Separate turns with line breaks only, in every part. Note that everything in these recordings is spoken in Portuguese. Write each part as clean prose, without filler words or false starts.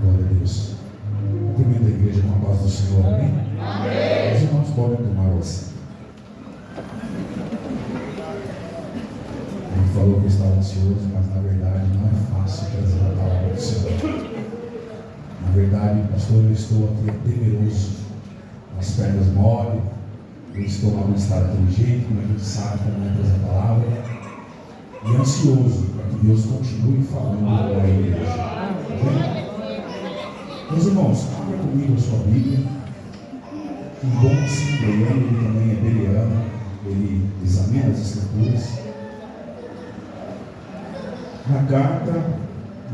Glória a Deus. Cumprimento a igreja com a paz do Senhor. Amém? Amém. Os irmãos podem tomar assim. Ele falou que estava ansioso, mas na verdade não é fácil trazer a palavra do Senhor. Na verdade, pastor, eu estou aqui temeroso, as pernas moles, eu estou lá no estado daquele jeito, como a gente sabe como é trazer a palavra, e ansioso para que Deus continue falando à igreja. Amém? Meus irmãos, abra comigo a sua Bíblia. Um bom assembleiano, ele também é bereano, ele examina as Escrituras. Na carta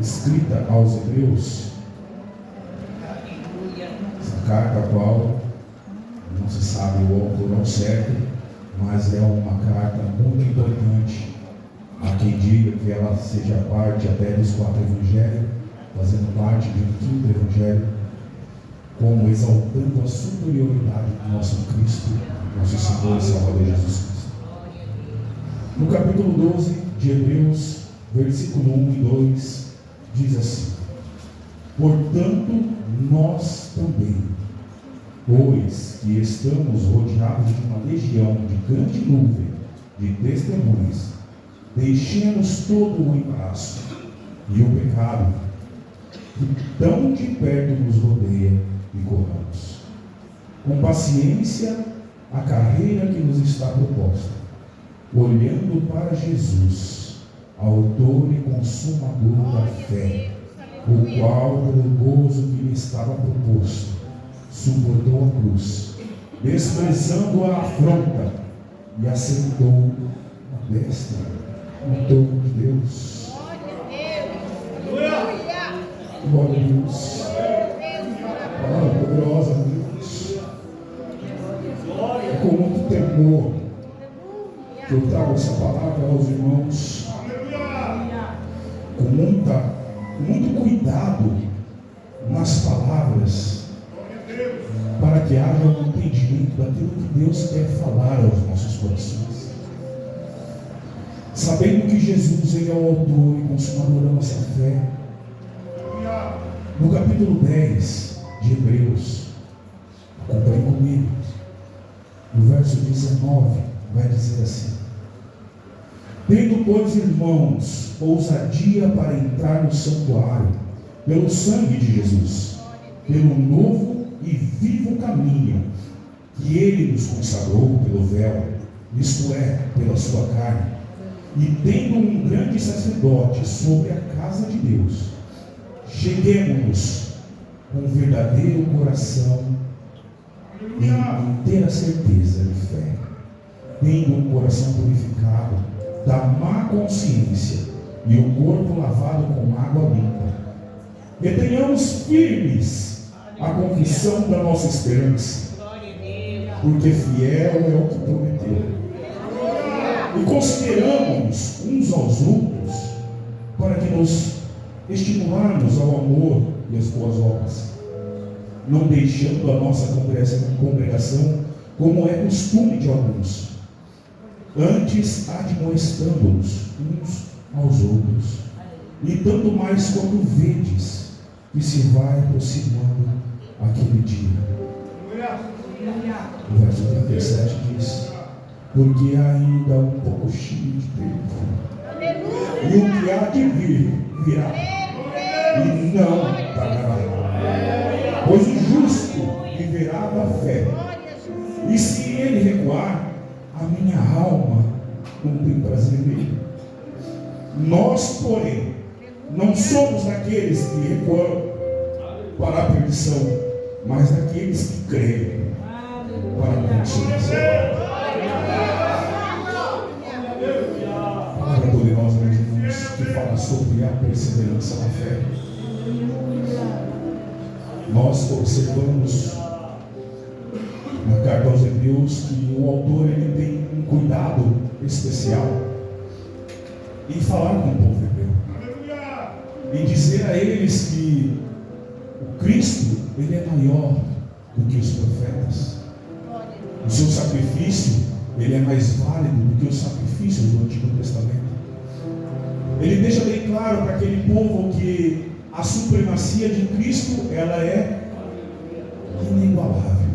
escrita aos Hebreus, essa carta a qual não se sabe o autor ao certo, mas é uma carta muito importante. Há quem diga que ela seja parte até dos 4 evangelhos, fazendo parte de um 5º evangelho, como exaltando a superioridade do nosso Cristo, nosso Senhor e Salvador Jesus Cristo. No capítulo 12 de Hebreus, versículo 1 e 2, diz assim: portanto, nós também, pois que estamos rodeados de uma legião de grande nuvem de testemunhas, deixemos todo o embaraço e o pecado que tão de perto nos rodeia e corramos com paciência a carreira que nos está proposta, olhando para Jesus, autor e consumador da fé, o qual, pelo gozo que lhe estava proposto, suportou a cruz, desprezando a afronta, e assentou a destra no trono de Deus. Glória a Deus. Palavra poderosa, Deus. É com muito temor que eu trago essa palavra aos irmãos, com muito cuidado nas palavras, para que haja um entendimento daquilo que Deus quer falar aos nossos corações, sabendo que Jesus, ele é o autor e consumador da nossa fé. No capítulo 10 de Hebreus, acompanhe comigo, no verso 19, vai dizer assim: tendo, pois, irmãos, ousadia para entrar no santuário, pelo sangue de Jesus, pelo novo e vivo caminho que ele nos consagrou pelo véu, isto é, pela sua carne, e tendo um grande sacerdote sobre a casa de Deus, cheguemos-nos com verdadeiro coração em inteira certeza de fé, tendo um coração purificado da má consciência e o corpo lavado com água limpa. Retenhamos firmes a confissão da nossa esperança, porque fiel é o que prometeu. E consideramos uns aos outros para que nos estimularmos ao amor e às boas obras, não deixando a nossa congregação como é costume de alguns, antes admoestando-nos uns aos outros, e tanto mais quando vedes que se vai aproximando aquele dia. O verso 37 diz: porque ainda um pouco cheio de tempo, e o que há de vir, virá, e não tardará, pois o justo viverá da fé, e se ele recuar, a minha alma não tem prazer nele. Nós, porém, não somos daqueles que recuam para a perdição, mas daqueles que creem para a consolação. Palavra poderosa, meus irmãos, que fala sobre a perseverança na fé. Nós observamos na carta aos Hebreus que o autor, ele tem um cuidado especial em falar com o povo hebreu, em dizer a eles que o Cristo, ele é maior do que os profetas. O seu sacrifício, ele é mais válido do que os sacrifícios do Antigo Testamento. Ele deixa bem claro para aquele povo que a supremacia de Cristo, ela é inigualável.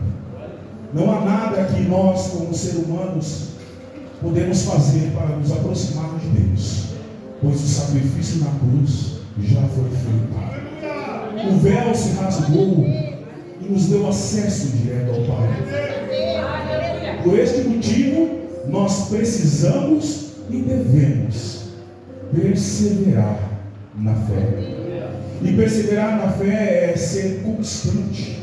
Não há nada que nós, como seres humanos, podemos fazer para nos aproximar de Deus, pois o sacrifício na cruz já foi feito. O véu se rasgou e nos deu acesso direto ao Pai. Por este motivo, nós precisamos e devemos perseverar na fé. E perseverar na fé é ser constante.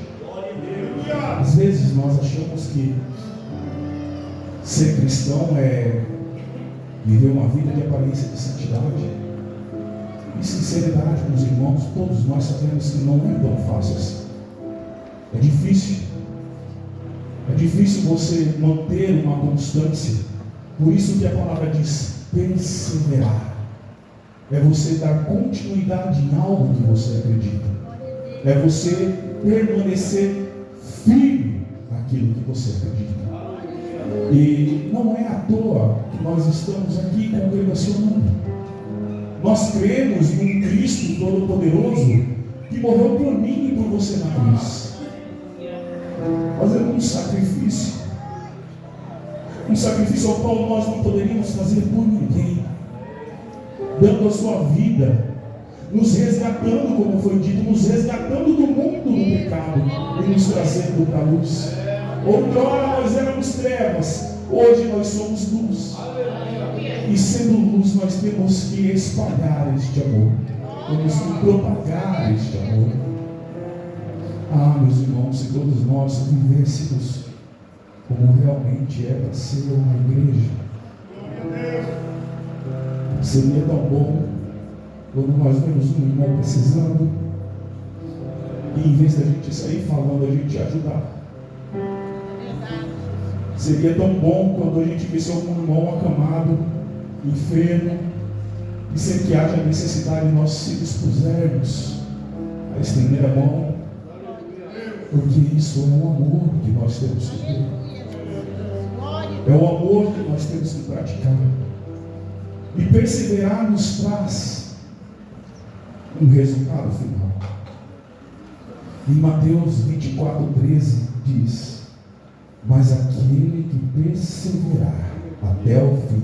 Às vezes nós achamos que ser cristão é viver uma vida de aparência de santidade. E sinceridade, meus irmãos, todos nós sabemos que não é tão fácil assim. É difícil. É difícil você manter uma constância. Por isso que a palavra diz perseverar. É você dar continuidade em algo que você acredita. É você permanecer firme naquilo que você acredita. E não é à toa que nós estamos aqui congregacionando. Nós cremos em um Cristo Todo-Poderoso que morreu por mim e por você na cruz, fazendo um sacrifício ao qual nós não poderíamos fazer por ninguém, dando a sua vida, nos resgatando, como foi dito, nos resgatando do mundo do pecado e nos trazendo para a luz. Outrora nós éramos trevas, hoje nós somos luz. E sendo luz, nós temos que espalhar este amor, temos que propagar este amor. Ah, meus irmãos, se todos nós vivêssemos como realmente é para ser uma igreja, seria tão bom quando nós vemos um irmão precisando e em vez da gente sair falando, a gente ajudar. Seria tão bom quando a gente visse algum irmão acamado, enfermo, e sem que haja necessidade nós se dispusermos a estender a mão, porque isso é um amor que nós temos que ter. É o amor que nós temos que praticar. E perseverar nos traz um resultado final. Em Mateus 24:13 diz: mas aquele que perseverar até o fim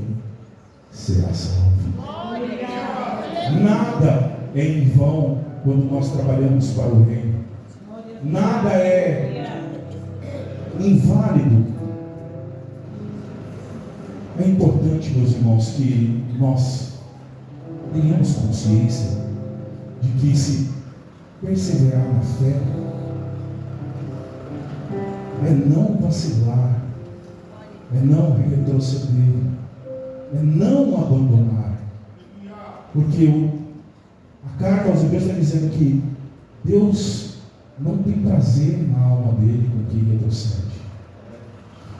será salvo. Nada é em vão quando nós trabalhamos para o reino. Nada é inválido. É importante, meus irmãos, que nós tenhamos consciência de que se perseverar na fé é não vacilar, é não retroceder, é não abandonar. Porque a carta aos Hebreus está dizendo que Deus não tem prazer na alma dele com quem retrocede.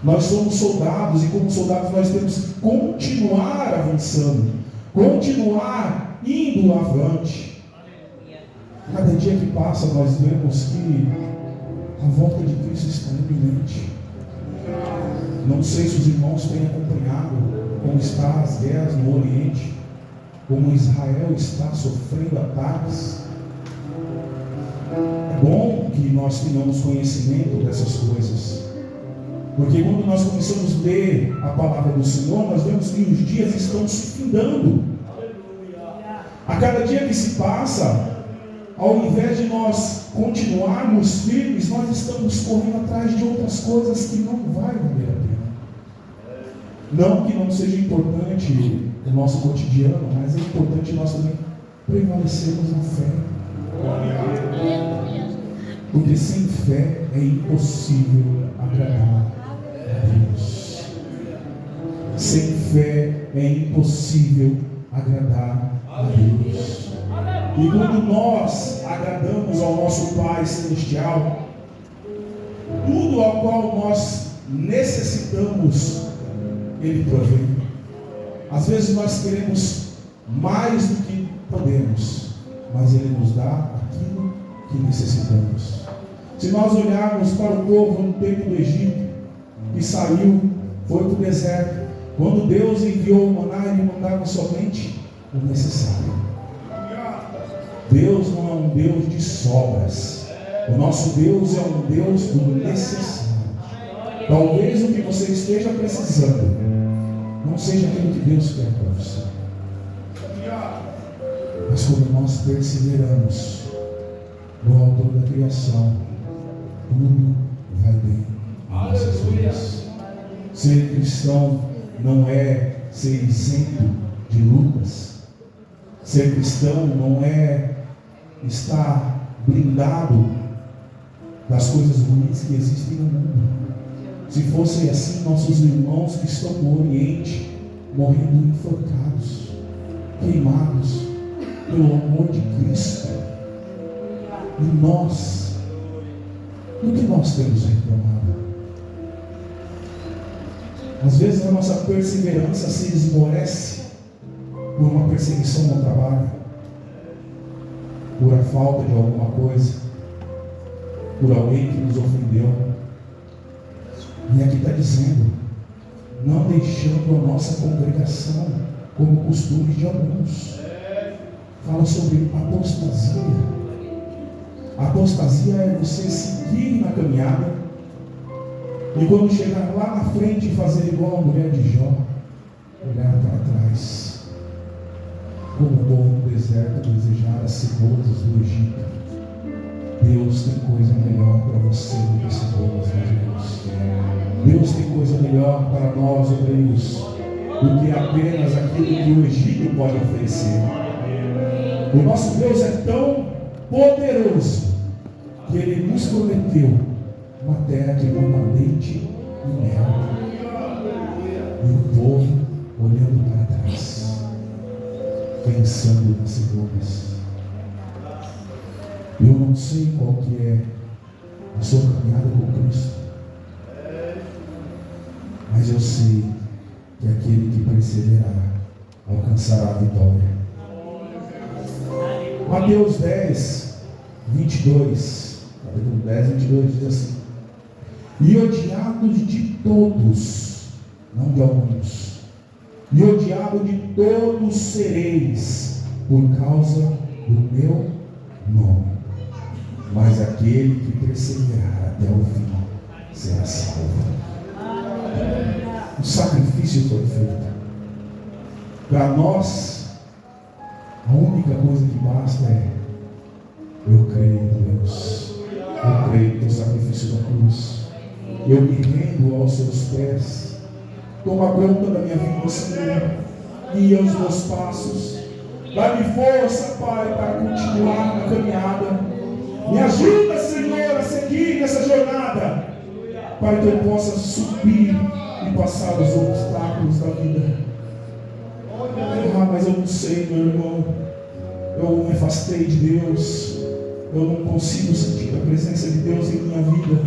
Nós somos soldados e como soldados nós temos que continuar avançando, continuar indo avante. Cada dia que passa nós vemos que a volta de Cristo está iminente. Não sei se os irmãos têm acompanhado como estão as guerras no Oriente, como Israel está sofrendo ataques. É bom que nós tenhamos conhecimento dessas coisas, porque quando nós começamos a ler a palavra do Senhor, nós vemos que os dias estão se findando. A cada dia que se passa, ao invés de nós continuarmos firmes, nós estamos correndo atrás de outras coisas que não vai valer a pena. Não que não seja importante o nosso cotidiano, mas é importante nós também prevalecermos na fé. Porque sem fé é impossível agradar a Deus. Sem fé é impossível agradar a Deus. E quando nós agradamos ao nosso Pai Celestial, tudo ao qual nós necessitamos, Ele provê. Às vezes nós queremos mais do que podemos, mas Ele nos dá aquilo que necessitamos. Se nós olharmos para o povo no tempo do Egito, que saiu, foi para o deserto, quando Deus enviou o maná, Ele mandava somente o necessário. Deus não é um Deus de sobras. O nosso Deus é um Deus do necessário. Talvez o que você esteja precisando não seja aquilo que Deus quer para você. Mas quando nós perseveramos no autor da criação, tudo vai bem em nossas vidas. Ser cristão não é ser isento de lutas. Ser cristão não é estar blindado das coisas ruins que existem no mundo. Se fosse assim, nossos irmãos que estão no Oriente morrendo enforcados, queimados pelo amor de Cristo. E nós, o que nós temos reclamado? Às vezes a nossa perseverança se esmorece por uma perseguição no trabalho, por a falta de alguma coisa, por alguém que nos ofendeu. E aqui está dizendo, não deixando a nossa congregação como costume de alguns. Fala sobre apostasia. Apostasia é você seguir na caminhada e quando chegar lá na frente fazer igual a mulher de Jó, olhar para trás, como o povo no deserto desejar as cebolas do Egito. Deus tem coisa melhor para você do que cebolas do Egito. Deus tem coisa melhor para nós, obreiros, do que apenas aquilo que o Egito pode oferecer. O nosso Deus é tão poderoso que Ele nos prometeu uma terra que manda leite e mel. E o povo olhando para trás, pensando nas cebolas. Eu não sei qual que é a sua caminhada com Cristo, mas eu sei que aquele que perseverar alcançará a vitória. Mateus 10, 22, capítulo 10, 22 diz assim: e odiados de todos, não de alguns, e odiado de todos sereis por causa do meu nome, mas aquele que perseverar até o fim será salvo. O sacrifício foi feito. Para nós, a única coisa que basta é: eu creio em Deus, eu creio no teu sacrifício da cruz, eu me rendo aos seus pés. Toma conta da minha vida, Senhor, guia os meus passos, dá-me força, Pai, para continuar na caminhada. Me ajuda, Senhor, a seguir nessa jornada, para que eu possa subir e passar os obstáculos da vida. Mas eu não sei, meu irmão, eu me afastei de Deus, eu não consigo sentir a presença de Deus em minha vida.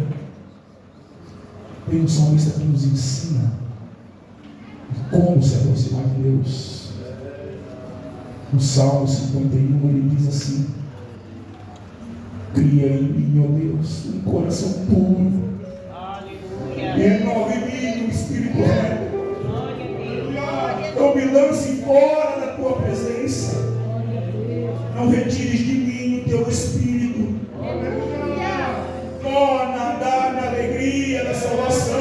Tem um salmista que nos ensina como se aproximar de Deus. No Salmo 51 ele diz assim: cria em mim, ó Deus, um coração puro, e renova em mim um espírito reto. Não me lance fora da tua presença, não retires de mim o teu espírito. Torna a dar na alegria da salvação.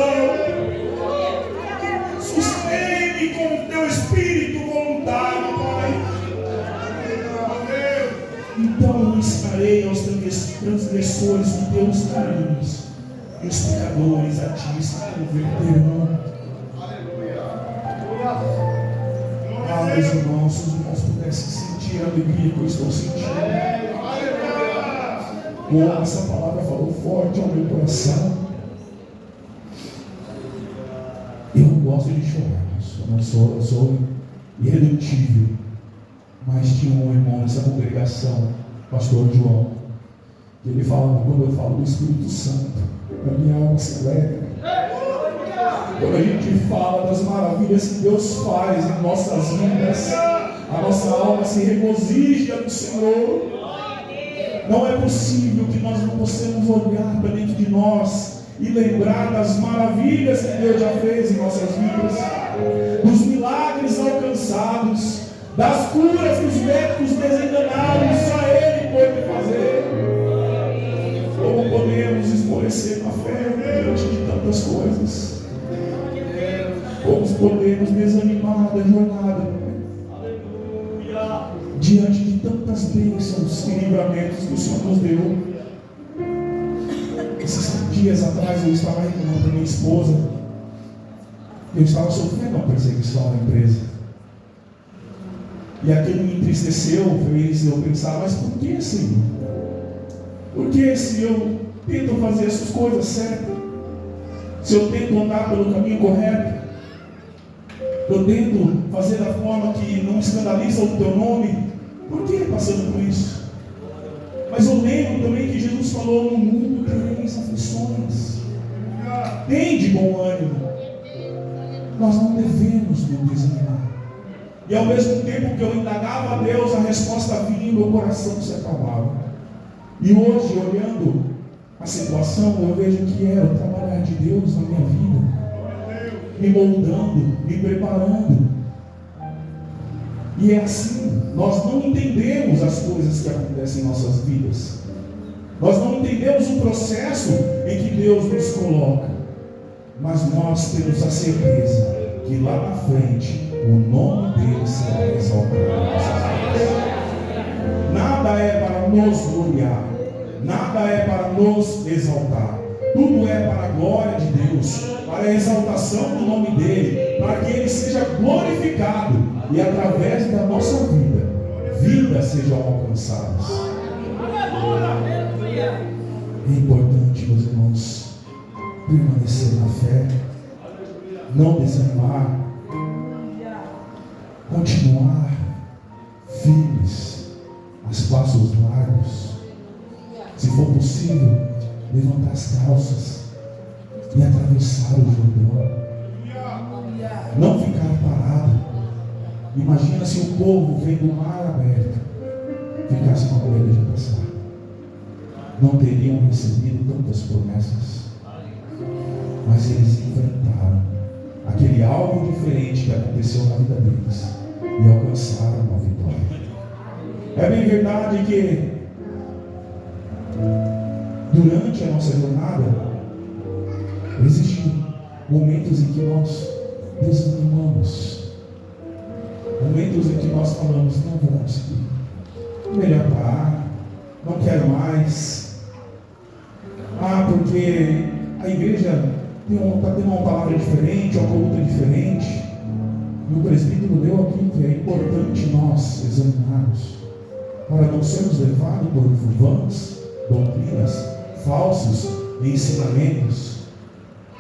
Sustente com o teu espírito voluntário, Pai. Então eu ensinarei aos transgressores os teus caminhos, e os pecadores a ti se converterão. Meus irmãos, se os irmãos pudessem sentir a alegria que eu estou sentindo, como essa palavra falou forte ao meu coração. Eu não gosto de chorar, eu sou irredutível, mas tinha um irmão nessa congregação, pastor João, que ele falava: quando eu falo do Espírito Santo, a minha alma se alegra. Quando a gente fala das maravilhas que Deus faz em nossas vidas, a nossa alma se regozija no Senhor. Não é possível que nós não possamos olhar para dentro de nós e lembrar das maravilhas que Deus já fez em nossas vidas, dos milagres alcançados, das curas que os médicos desenganaram, só Ele pode fazer. Como podemos esmorecer na fé diante de tantas coisas? Como podemos desanimar da jornada diante de tantas bênçãos e livramentos que o Senhor nos deu? Esses dias atrás eu estava reclamando para minha esposa. Eu estava sofrendo uma perseguição na empresa. E aquilo me entristeceu, fez eu pensar, mas por que, Senhor? Por que se eu tento fazer essas coisas certas? Se eu tento andar pelo caminho correto? Eu tento fazer da forma que não escandaliza o teu nome? Por que passando por isso? Mas eu lembro também que Jesus falou: no mundo tereis aflições. Tem de bom ânimo. Nós não devemos nos desanimar. E ao mesmo tempo que eu indagava a Deus, a resposta vinha e meu coração se acalmava. E hoje, olhando a situação, eu vejo que era o trabalhar de Deus na minha vida, me moldando, me preparando. E é assim, nós não entendemos as coisas que acontecem em nossas vidas. Nós não entendemos o processo em que Deus nos coloca. Mas nós temos a certeza que lá na frente o nome dele será exaltado. Nada é para nos gloriar, nada é para nos exaltar. Tudo é para a glória de Deus, para a exaltação do nome dele, para que ele seja glorificado e através da nossa vida, vidas sejam alcançadas. É importante, meus irmãos, permanecer na fé, não desanimar, continuar firmes, a passos largos. Se for possível, levantar as calças e atravessar o Jordão. Não ficar parado. Imagina se o povo vem do mar aberto ficasse com medo de passar. Não teriam recebido tantas promessas. Mas eles enfrentaram aquele algo diferente que aconteceu na vida deles e alcançaram uma vitória. É bem verdade que durante a nossa jornada existem momentos em que nós desanimamos, momentos em que nós falamos: não vou conseguir, melhor parar, não quero mais. Porque a igreja está tendo uma palavra diferente, uma coluna diferente. E o presbítero deu aqui que é importante nós examinarmos, para não sermos levados por vãs doutrinas, falsos ensinamentos.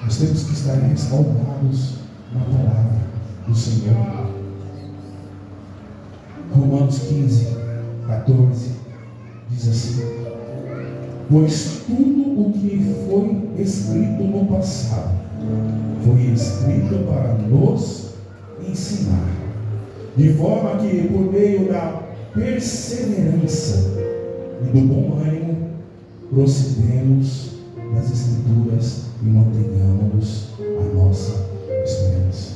Nós temos que estar respaldados na palavra do Senhor. Romanos 15, 14 diz assim: pois tudo o que foi escrito no passado foi escrito para nos ensinar, de forma que por meio da perseverança e do bom ânimo procedemos das Escrituras e mantenhamos a nossa esperança.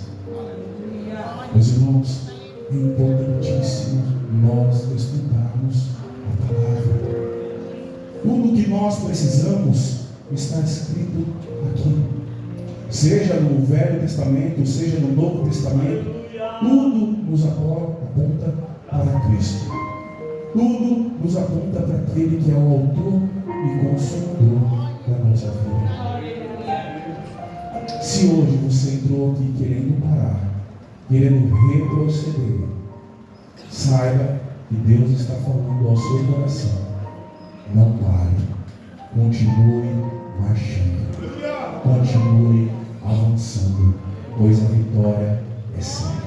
Meus irmãos, é importantíssimo nós estudarmos a palavra. Tudo que nós precisamos está escrito aqui. Seja no Velho Testamento, seja no Novo Testamento, tudo nos aponta para Cristo. Tudo nos aponta para aquele que é o autor e consumador da nossa vida. Se hoje você entrou aqui querendo parar, querendo retroceder, saiba que Deus está falando ao seu coração: não pare, continue marchando, continue avançando, pois a vitória é certa.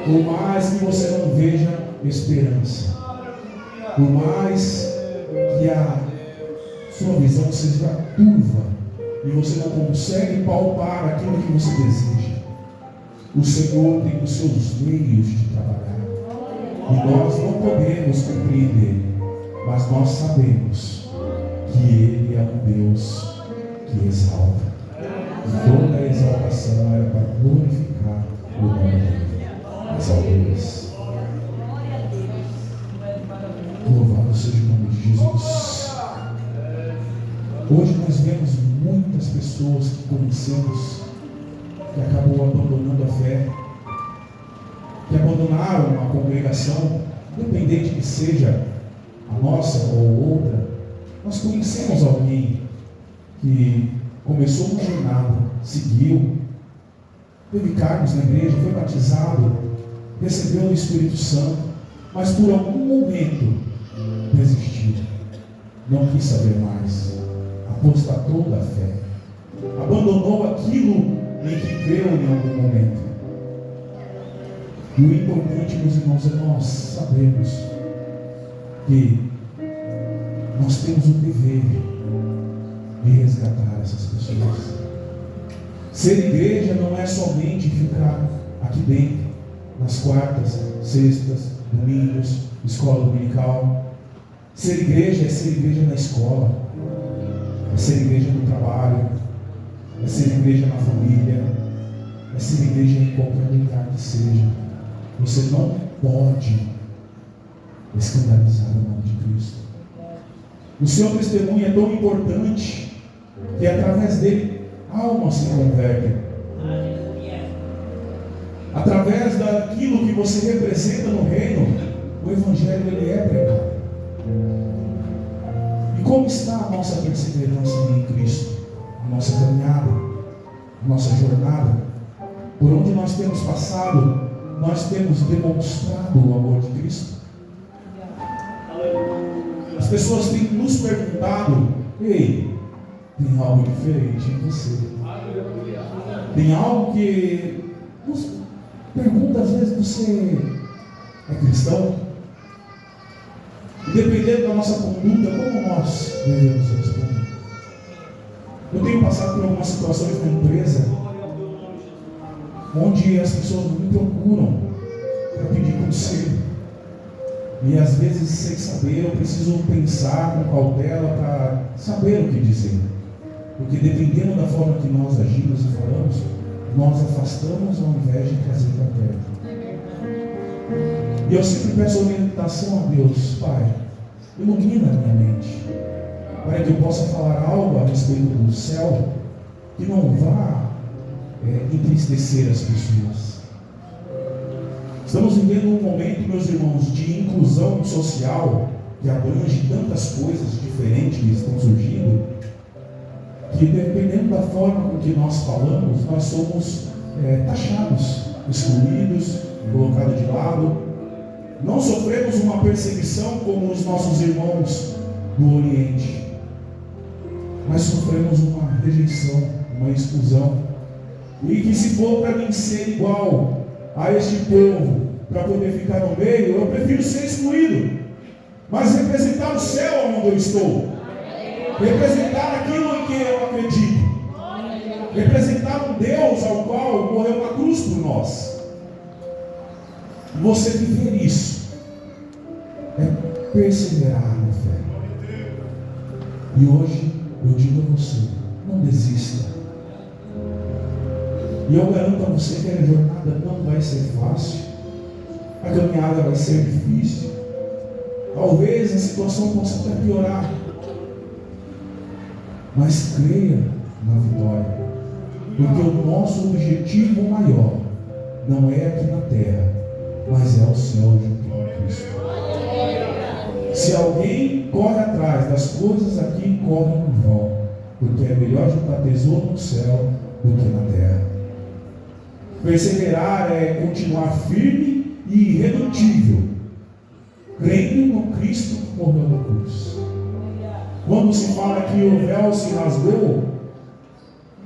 Por mais que você não veja esperança, por mais que a sua visão seja turva e você não consegue palpar aquilo que você deseja, o Senhor tem os seus meios de trabalhar e nós não podemos compreender, mas nós sabemos que Ele é um Deus que exalta, e toda a exaltação era para glorificar o nome dele. As alturas. Louvado seja o nome de Jesus. Hoje nós vemos muitas pessoas que conhecemos que acabou abandonando a fé, que abandonaram a congregação, independente que seja a nossa ou outra. Nós conhecemos alguém que começou uma jornada, seguiu, teve cargos na igreja, foi batizado, recebeu o Espírito Santo, mas por algum momento desistiu, não quis saber mais, apostatou da fé, abandonou aquilo em que creu em algum momento. E o importante, meus irmãos, é nós sabermos que nós temos o dever de resgatar essas pessoas. Ser igreja não é somente ficar aqui dentro, nas quartas, sextas, domingos, escola dominical. Ser igreja é ser igreja na escola, é ser igreja no trabalho, é ser igreja na família, é ser igreja em qualquer lugar que seja. Você não pode escandalizar o nome de Cristo. O seu testemunho é tão importante que através dele almas se convertem. Através daquilo que você representa no reino, o Evangelho ele é pregado. E como está a nossa perseverança em Cristo? A nossa caminhada, a nossa jornada, por onde nós temos passado, nós temos demonstrado o amor de Cristo. As pessoas têm nos perguntado: ei, tem algo diferente em você? Tem algo que nos pergunta às vezes: você é cristão? E dependendo da nossa conduta, como nós devemos responder? Eu tenho passado por algumas situações na empresa onde as pessoas me procuram para pedir conselho. E às vezes, sem saber, eu preciso pensar com cautela para saber o que dizer. Porque dependendo da forma que nós agimos e falamos, nós afastamos ao invés de trazer para perto. E eu sempre peço orientação a Deus: Pai, ilumina a minha mente, para que eu possa falar algo a respeito do céu que não vá entristecer as pessoas. Estamos vivendo um momento, meus irmãos, de inclusão social que abrange tantas coisas diferentes que estão surgindo, que dependendo da forma com que nós falamos, nós somos taxados, excluídos, colocados de lado. Não sofremos uma perseguição como os nossos irmãos do Oriente, mas sofremos uma rejeição, uma exclusão. E que se for para mim ser igual a este povo, para poder ficar no meio, eu prefiro ser excluído, mas representar o céu onde eu estou, representar aquilo em que eu acredito, representar um Deus ao qual morreu na cruz por nós. Você viver isso é perseverar na fé. E hoje eu digo a você: não desista. E eu garanto a você que a jornada não vai ser fácil, a caminhada vai ser difícil, talvez a situação possa até piorar, mas creia na vitória, porque o nosso objetivo maior não é aqui na terra, mas é o céu junto com Cristo. Se alguém corre atrás das coisas aqui, corre em vão, porque é melhor juntar tesouro no céu do que na terra. Perseverar é continuar firme e irredutível, crendo no Cristo que morreu na cruz. Quando se fala que o véu se rasgou,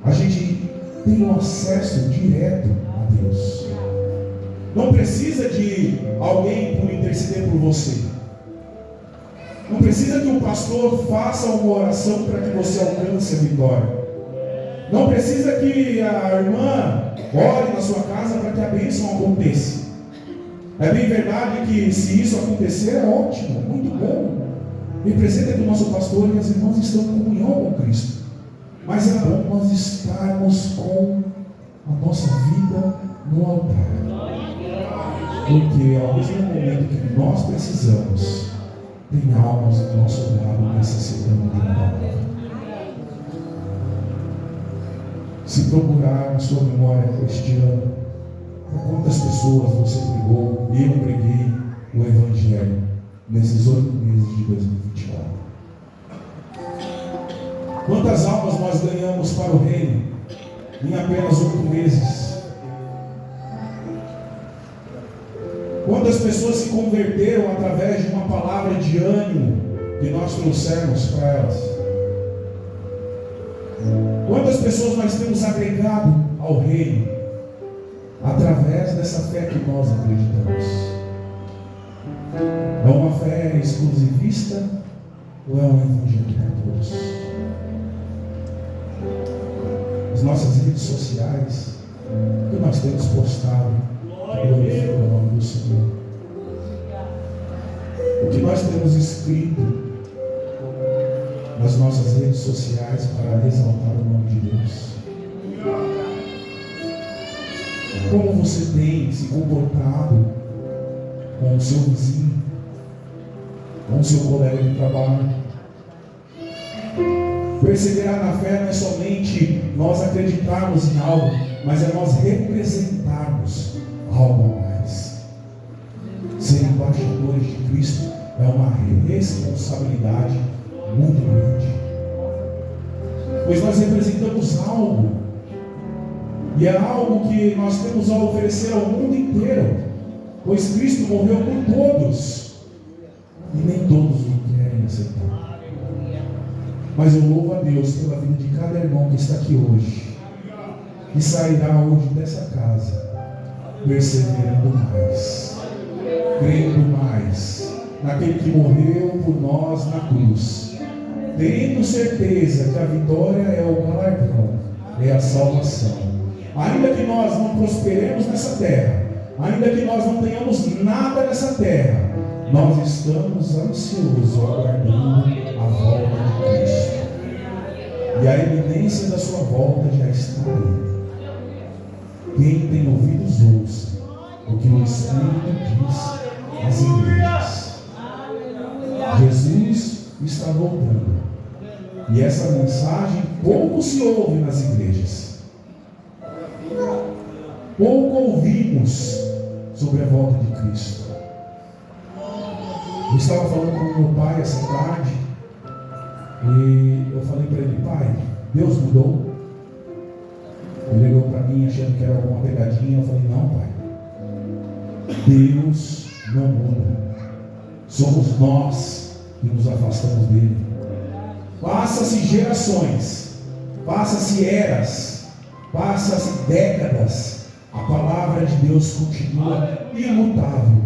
a gente tem um acesso direto a Deus. Não precisa de alguém por interceder por você. Não precisa que o pastor faça uma oração para que você alcance a vitória. Não precisa que a irmã ore na sua casa para que a bênção aconteça. É bem verdade que se isso acontecer é ótimo, muito bom. Representa que o nosso pastor e as irmãs estão em comunhão com Cristo. Mas é bom nós estarmos com a nossa vida no altar. Porque ao mesmo momento que nós precisamos, Tem almas do nosso lado necessitando de uma palavra. Se procurar na sua memória este ano, por quantas pessoas você pregou, eu preguei o Evangelho nesses 8 meses de 2024? Quantas almas nós ganhamos para o reino em apenas 8 meses? Quantas pessoas se converteram através de uma palavra de ânimo que nós trouxemos para elas? Quantas pessoas nós temos agregado ao reino através dessa fé que nós acreditamos? É uma fé exclusivista ou é um evangelho para todos? As nossas redes sociais, o que nós temos postado, glorifica o nome do Senhor. O que nós temos escrito nas nossas redes sociais para exaltar o nome de Deus. Como você tem se comportado com o seu vizinho, com o seu colega de trabalho? Perseverar na fé não é somente nós acreditarmos em algo, mas é nós representarmos algo a mais. Ser embaixadores de Cristo é uma responsabilidade muito grande, pois nós representamos algo, e é algo que nós temos a oferecer ao mundo inteiro, pois Cristo morreu por todos, e nem todos o querem aceitar. Mas eu louvo a Deus pela vida de cada irmão que está aqui hoje, e sairá hoje dessa casa perseverando mais, crendo mais naquele que morreu por nós na cruz, tendo certeza que a vitória é o galardão, é a salvação. Ainda que nós não prosperemos nessa terra, ainda que nós não tenhamos nada nessa terra, nós estamos ansiosos aguardando a volta de Cristo, e a iminência da sua volta já está aí. Quem tem ouvidos ouça o que o Espírito diz às igrejas. Jesus está voltando, e essa mensagem pouco se ouve nas igrejas. Pouco ouvimos sobre a volta de Cristo. Eu estava falando com meu pai essa tarde, e eu falei para ele: pai, Deus mudou? Ele olhou para mim achando que era alguma pegadinha. Eu falei: não, pai, Deus não muda, somos nós que nos afastamos dele. Passa-se gerações, passa-se eras, passa-se décadas, a palavra de Deus continua imutável.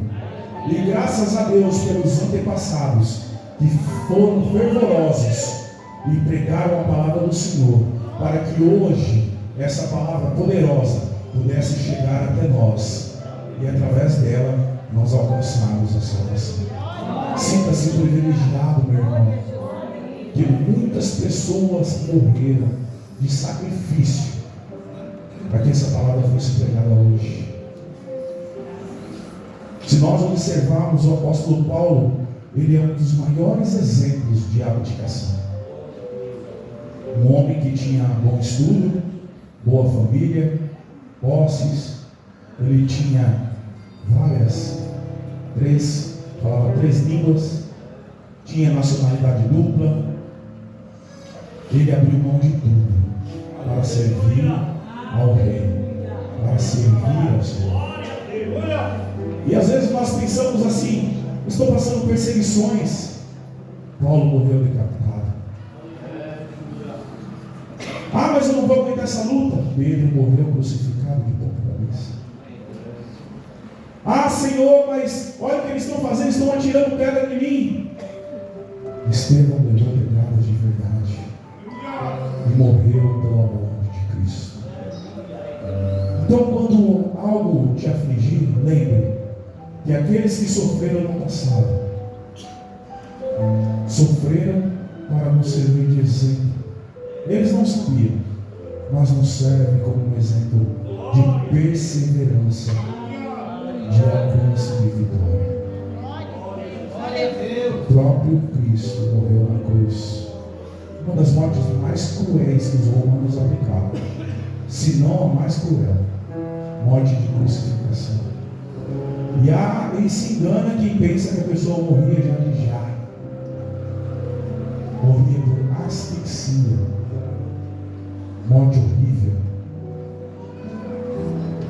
E graças a Deus pelos antepassados que foram fervorosos e pregaram a palavra do Senhor, para que hoje essa palavra poderosa pudesse chegar até nós, e através dela nós alcançarmos a salvação. Sinta-se privilegiado, meu irmão, que muitas pessoas morreram de sacrifício para que essa palavra fosse pregada hoje. Se nós observarmos o apóstolo Paulo, ele é um dos maiores exemplos de abdicação. Um homem que tinha bom estudo, boa família, posses, ele tinha falava 3 línguas, tinha nacionalidade dupla. Ele abriu mão de tudo para servir ao rei, para servir ao Senhor. E às vezes nós pensamos assim: estou passando perseguições. Paulo morreu decapitado. Ah, mas eu não vou aguentar essa luta. Pedro morreu crucificado de ponta cabeça. Ah, Senhor, mas olha o que eles estão fazendo, estão atirando pedra em mim. Estevão levou pegadas de verdade e morreu pelo amor de Cristo. Então, quando algo te afligir, lembre que aqueles que sofreram no passado sofreram para nos servir de exemplo. Eles não sabiam, mas nos servem como um exemplo de perseverança, de alcance de vitória. O próprio Cristo morreu na cruz. Uma das mortes mais cruéis que os romanos aplicavam, se não a mais cruel, morte de crucificação. E se engana quem pensa que a pessoa morria de alijar, morria por asfixia, morte horrível.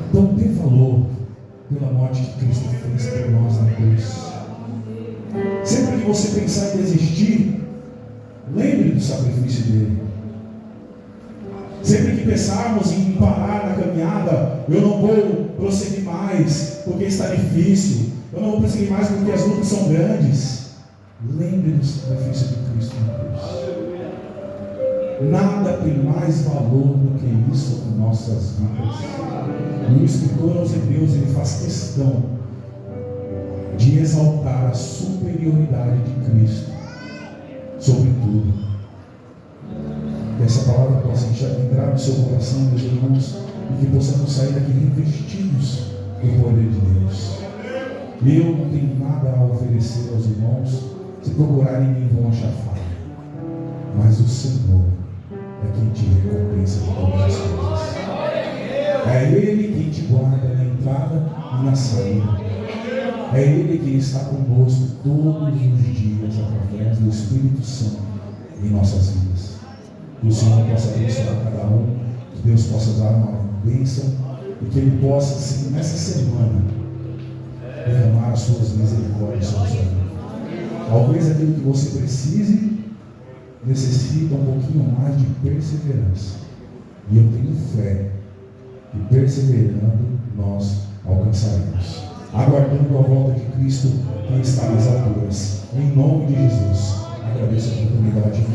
Então dê valor pela morte que Cristo fez por nós na cruz. Sempre que você pensar em desistir, lembre do sacrifício dele. Sempre que pensarmos em parar na caminhada, eu não vou prosseguir mais porque está difícil, eu não vou prosseguir mais porque as lutas são grandes, lembre do sacrifício de Cristo na cruz. Nada tem mais valor do que isso em nossas vidas. E o escritor aos Hebreus, ele faz questão de exaltar a superioridade de Cristo sobre tudo. Que essa palavra possa entrar no seu coração, meus irmãos, e que possamos sair daqui revestidos do poder de Deus. Eu não tenho nada a oferecer aos irmãos, se procurarem em mim vão achar falha, mas o Senhor é quem te recompensa de todas as coisas. É Ele quem te guarda na entrada e na saída. É Ele quem está conosco todos os dias através do Espírito Santo em nossas vidas. Que o Senhor possa abençoar cada um, que Deus possa dar uma bênção e que Ele possa, assim, nessa semana, derramar as suas misericórdias sobre sua vida. Talvez aquilo que você precise necessita um pouquinho mais de perseverança. E eu tenho fé que perseverando nós alcançaremos. Aguardando a volta de Cristo que está nas alturas. Em nome de Jesus, agradeço a oportunidade de